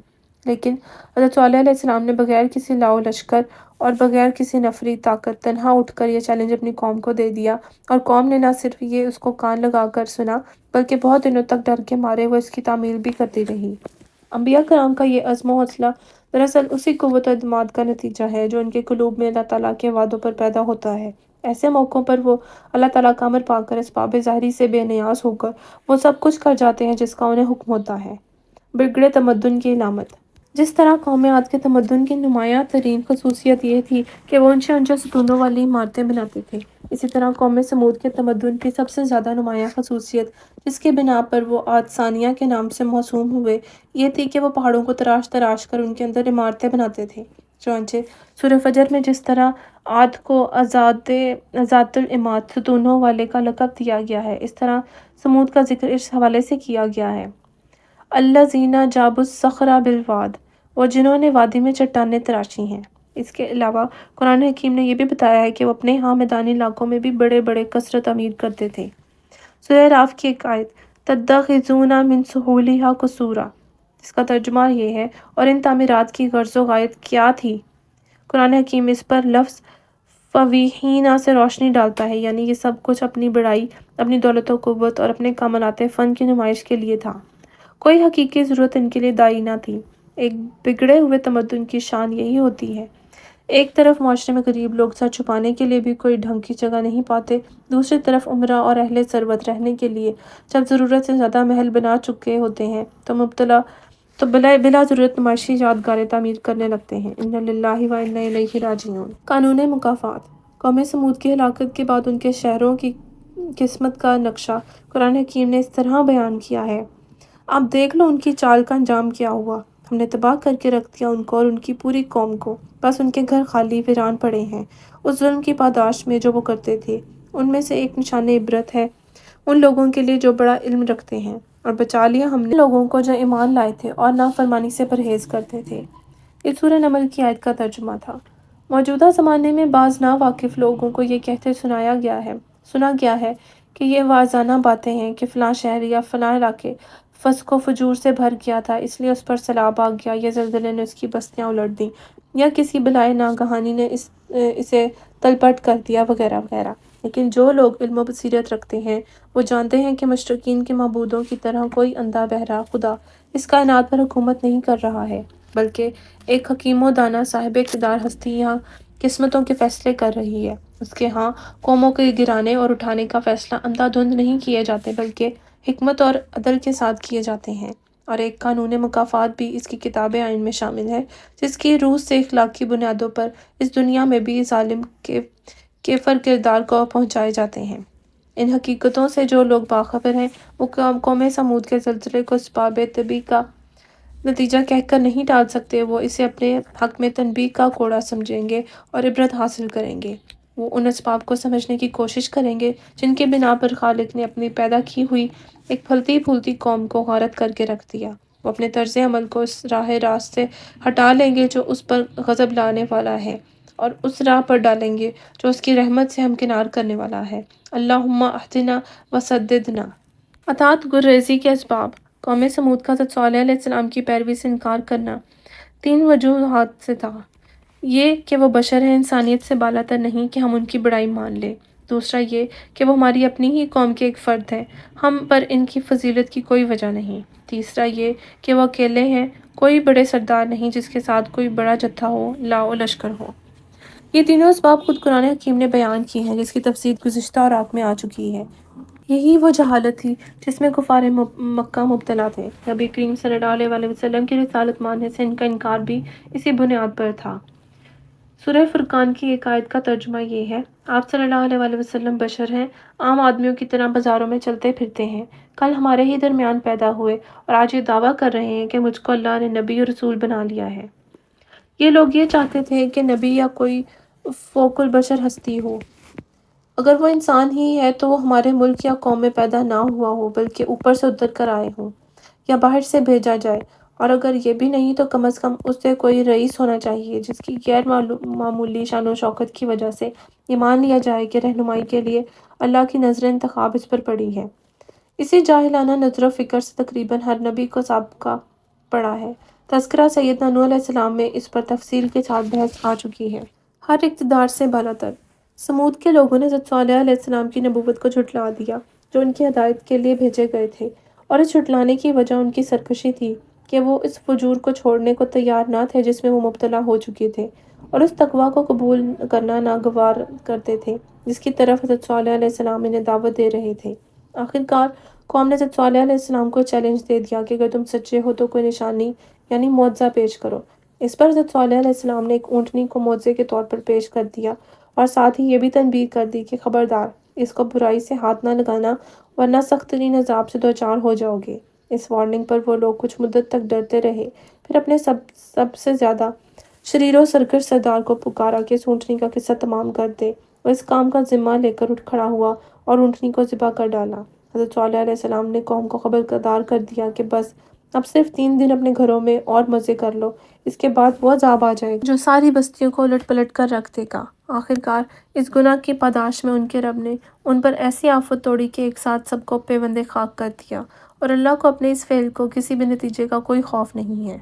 لیکن حضرت صالح علیہ السلام نے بغیر کسی لاؤ لشکر اور بغیر کسی نفری طاقت تنہا اٹھ کر یہ چیلنج اپنی قوم کو دے دیا، اور قوم نے نہ صرف یہ اس کو کان لگا کر سنا بلکہ بہت دنوں تک ڈر کے مارے وہ اس کی تعمیل بھی کرتی رہی۔ انبیاء کرام کا یہ عزم و حوصلہ دراصل اسی قوت و اعتماد کا نتیجہ ہے جو ان کے قلوب میں اللہ تعالیٰ کے وعدوں پر پیدا ہوتا ہے۔ ایسے موقعوں پر وہ اللہ تعالیٰ کا امر پا کر اسباب ظاہری سے بے نیاز ہو کر وہ سب کچھ کر جاتے ہیں جس کا انہیں حکم ہوتا ہے۔ بگڑے تمدن کی علامت۔ جس طرح قوم عاد کے تمدن کی نمایاں ترین خصوصیت یہ تھی کہ وہ اونچے اونچے ستونوں والی عمارتیں بناتے تھے، اسی طرح قوم سمود کے تمدن کی سب سے زیادہ نمایاں خصوصیت جس کی بنا پر وہ عاد ثانیہ کے نام سے موسوم ہوئے یہ تھی کہ وہ پہاڑوں کو تراش تراش کر ان کے اندر عمارتیں بناتے تھے۔ چنانچہ سورہ فجر میں جس طرح عاد کو ذات العماد ستونوں والے کا لقب دیا گیا ہے، اس طرح سمود کا ذکر اس حوالے سے کیا گیا ہے الذین جابوا الصخر بالواد، وہ جنہوں نے وادی میں چٹانیں تراشی ہیں۔ اس کے علاوہ قرآن حکیم نے یہ بھی بتایا ہے کہ وہ اپنے ہاں میدانی علاقوں میں بھی بڑے بڑے قصر تعمیر کرتے تھے۔ سورہ اعراف کی ایک آیت تتخذون من سہولہا قصورا، اس کا ترجمہ یہ ہے اور ان تعمیرات کی غرض و غایت کیا تھی؟ قرآن حکیم اس پر لفظ فویحینا سے روشنی ڈالتا ہے، یعنی یہ سب کچھ اپنی بڑائی، اپنی دولت و قوت اور اپنے کمالات فن کی نمائش کے لیے تھا، کوئی حقیقی ضرورت ان کے لیے داعی نہ تھی۔ ایک بگڑے ہوئے تمدن کی شان یہی ہوتی ہے، ایک طرف معاشرے میں غریب لوگ سر چھپانے کے لیے بھی کوئی ڈھنگ کی جگہ نہیں پاتے، دوسری طرف امراء اور اہل ثروت رہنے کے لیے جب ضرورت سے زیادہ محل بنا چکے ہوتے ہیں تو بلا ضرورت نمائشی یادگاریں تعمیر کرنے لگتے ہیں۔ انا للہ و انا الیہ راجعون۔ قانون مکافات۔ قوم سمود کی ہلاکت کے بعد ان کے شہروں کی قسمت کا نقشہ قرآن حکیم نے اس طرح بیان کیا ہے، اب دیکھ لو ان کی چال کا انجام کیا ہوا، ہم نے تباہ کر کے رکھ دیا ان کو اور ان کی پوری قوم کو، بس ان کے گھر خالی ویران پڑے ہیں اس ظلم کی پاداش میں جو وہ کرتے تھے۔ ان میں سے ایک نشان عبرت ہے ان لوگوں کے لیے جو بڑا علم رکھتے ہیں، اور بچا لیا ہم نے لوگوں کو جو ایمان لائے تھے اور نافرمانی سے پرہیز کرتے تھے۔ یہ سورہ نمل کی آیت کا ترجمہ تھا۔ موجودہ زمانے میں بعض ناواقف لوگوں کو یہ کہتے سنا گیا ہے کہ یہ واعظانہ باتیں ہیں کہ فلاں شہر یا فلاں علاقے فسق و فجور سے بھر گیا تھا، اس لیے اس پر سیلاب آ گیا، یا زلزلے نے اس کی بستیاں الٹ دیں، یا کسی بلائے ناگہانی نے اسے تلپٹ کر دیا، وغیرہ وغیرہ۔ لیکن جو لوگ علم و بصیرت رکھتے ہیں وہ جانتے ہیں کہ مشرکین کے معبودوں کی طرح کوئی اندھا بہرا خدا اس کائنات پر حکومت نہیں کر رہا ہے، بلکہ ایک حکیم و دانا صاحب اقتدار ہستی یہاں قسمتوں کے فیصلے کر رہی ہے۔ اس کے ہاں قوموں کے گرانے اور اٹھانے کا فیصلہ اندھا دھند نہیں کیے جاتے بلکہ حکمت اور عدل کے ساتھ کیے جاتے ہیں، اور ایک قانون مکافات بھی اس کی کتاب آئین میں شامل ہے جس کی روح سے اخلاقی بنیادوں پر اس دنیا میں بھی ظالم کے کیفر کردار کو پہنچائے جاتے ہیں۔ ان حقیقتوں سے جو لوگ باخبر ہیں وہ قوم سمود کے زلزلے کو اسباب طبی کا نتیجہ کہہ کر نہیں ٹال سکتے، وہ اسے اپنے حق میں تنبیہ کا کوڑا سمجھیں گے اور عبرت حاصل کریں گے۔ وہ ان اسباب کو سمجھنے کی کوشش کریں گے جن کے بنا پر خالق نے اپنی پیدا کی ہوئی ایک پھلتی پھولتی قوم کو غارت کر کے رکھ دیا۔ وہ اپنے طرز عمل کو اس راہ راست سے ہٹا لیں گے جو اس پر غضب لانے والا ہے، اور اس راہ پر ڈالیں گے جو اس کی رحمت سے ہمکنار کرنے والا ہے۔ اللہم اہدنا وسددنا۔ اطاعت گریزی کے اسباب۔ قوم سمود کا حضرت صالح علیہ السلام کی پیروی سے انکار کرنا 3 وجوہات سے تھا۔ یہ کہ وہ بشر ہیں، انسانیت سے بالاتر نہیں کہ ہم ان کی بڑائی مان لیں۔ دوسرا یہ کہ وہ ہماری اپنی ہی قوم کے ایک فرد ہیں، ہم پر ان کی فضیلت کی کوئی وجہ نہیں۔ تیسرا یہ کہ وہ اکیلے ہیں، کوئی بڑے سردار نہیں جس کے ساتھ کوئی بڑا جتھا ہو، لاؤ لشکر ہو۔ یہ تینوں اسباب خود قرآن حکیم نے بیان کی ہیں جس کی تفصیل گزشتہ اوراق میں آ چکی ہے۔ یہی وہ جہالت تھی جس میں کفار مکہ مبتلا تھے۔ نبی کریم صلی اللہ علیہ وسلم کی رسالت ماننے سے ان کا انکار بھی اسی بنیاد پر تھا۔ سورہ فرقان کی ایک آیت کا ترجمہ یہ ہے: آپ صلی اللہ علیہ وآلہ وسلم بشر ہیں، عام آدمیوں کی طرح بازاروں میں چلتے پھرتے ہیں، کل ہمارے ہی درمیان پیدا ہوئے اور آج یہ دعویٰ کر رہے ہیں کہ مجھ کو اللہ نے نبی اور رسول بنا لیا ہے۔ یہ لوگ یہ چاہتے تھے کہ نبی یا کوئی فوق البشر ہستی ہو، اگر وہ انسان ہی ہے تو وہ ہمارے ملک یا قوم میں پیدا نہ ہوا ہو بلکہ اوپر سے اتر کر آئے ہوں یا باہر سے بھیجا جائے، اور اگر یہ بھی نہیں تو کم از کم اس سے کوئی رئیس ہونا چاہیے جس کی غیر معمولی شان و شوکت کی وجہ سے یہ مان لیا جائے کہ رہنمائی کے لیے اللہ کی نظر انتخاب اس پر پڑی ہے۔ اسی جاہلانہ نظر و فکر سے تقریباً ہر نبی کو سابقہ پڑا ہے۔ تذکرہ سیدنا نوح علیہ السلام میں اس پر تفصیل کے ساتھ بحث آ چکی ہے۔ ہر اقتدار سے بالاتر سمود کے لوگوں نے حضرت صالح علیہ السلام کی نبوت کو جھٹلا دیا جو ان کی ہدایت کے لیے بھیجے گئے تھے، اور اس جھٹلانے کی وجہ ان کی سرکشی تھی کہ وہ اس فجور کو چھوڑنے کو تیار نہ تھے جس میں وہ مبتلا ہو چکے تھے، اور اس تقویٰ کو قبول کرنا ناگوار کرتے تھے جس کی طرف حضرت صالح علیہ السلام انہیں دعوت دے رہے تھے۔ آخرکار قوم نے حضرت صالح علیہ السلام کو چیلنج دے دیا کہ اگر تم سچے ہو تو کوئی نشانی یعنی معجزہ پیش کرو۔ اس پر حضرت صالح علیہ السلام نے ایک اونٹنی کو معجزے کے طور پر پیش کر دیا، اور ساتھ ہی یہ بھی تنبیہ کر دی کہ خبردار، اس کو برائی سے ہاتھ نہ لگانا ورنہ سخت ترین عذاب سے دوچار ہو جاؤ گے۔ اس وارننگ پر وہ لوگ کچھ مدت تک ڈرتے رہے، پھر اپنے سب سے زیادہ شریر و سرکش سردار کو پکارا کہ اس اونٹنی کا قصہ تمام کر دے۔ وہ اس کام کا ذمہ لے کر اٹھ کھڑا ہوا اور اونٹنی کو ذبح کر ڈالا۔ حضرت صالح علیہ السلام نے قوم کو خبردار کر دیا کہ بس اب صرف 3 دن اپنے گھروں میں اور مزے کر لو، اس کے بعد وہ عذاب آ جائے گا جو ساری بستیوں کو الٹ پلٹ کر رکھ دے گا۔ آخرکار اس گناہ کی پاداش میں ان کے رب نے ان پر ایسی آفت توڑی کہ ایک ساتھ سب کو پیوندے خاک کر دیا، اور اللہ کو اپنے اس فعل کو کسی بھی نتیجے کا کوئی خوف نہیں ہے۔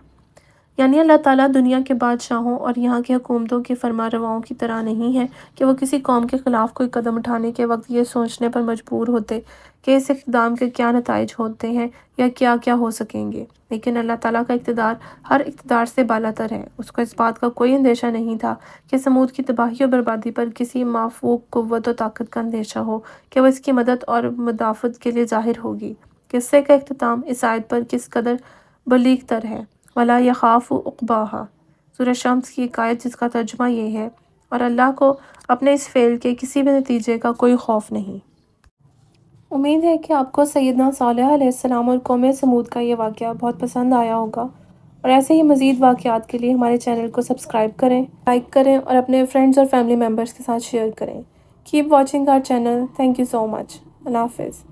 یعنی اللہ تعالیٰ دنیا کے بادشاہوں اور یہاں کی حکومتوں کے فرما رواؤں کی طرح نہیں ہے کہ وہ کسی قوم کے خلاف کوئی قدم اٹھانے کے وقت یہ سوچنے پر مجبور ہوتے کہ اس اقدام کے کیا نتائج ہوتے ہیں یا کیا کیا ہو سکیں گے، لیکن اللہ تعالیٰ کا اقتدار ہر اقتدار سے بالاتر ہے۔ اس کو اس بات کا کوئی اندیشہ نہیں تھا کہ سمود کی تباہی و بربادی پر کسی مافوق قوت و طاقت کا اندیشہ ہو کہ وہ اس کی مدد اور مدافعت کے لیے ظاہر ہوگی۔ قصے کا اختتام اس آیت پر کس قدر بلیغ تر ہے: وَلَا يَخَافُ عُقْبَاهَا، سورہ شمس کی ایک آیت جس کا ترجمہ یہ ہے: اور اللہ کو اپنے اس فعل کے کسی بھی نتیجے کا کوئی خوف نہیں۔ امید ہے کہ آپ کو سیدنا صالح علیہ السلام اور قوم سمود کا یہ واقعہ بہت پسند آیا ہوگا، اور ایسے ہی مزید واقعات کے لیے ہمارے چینل کو سبسکرائب کریں، لائک کریں اور اپنے فرینڈز اور فیملی ممبرز کے ساتھ شیئر کریں۔ Keep watching our channel. Thank you so much. اللہ حافظ۔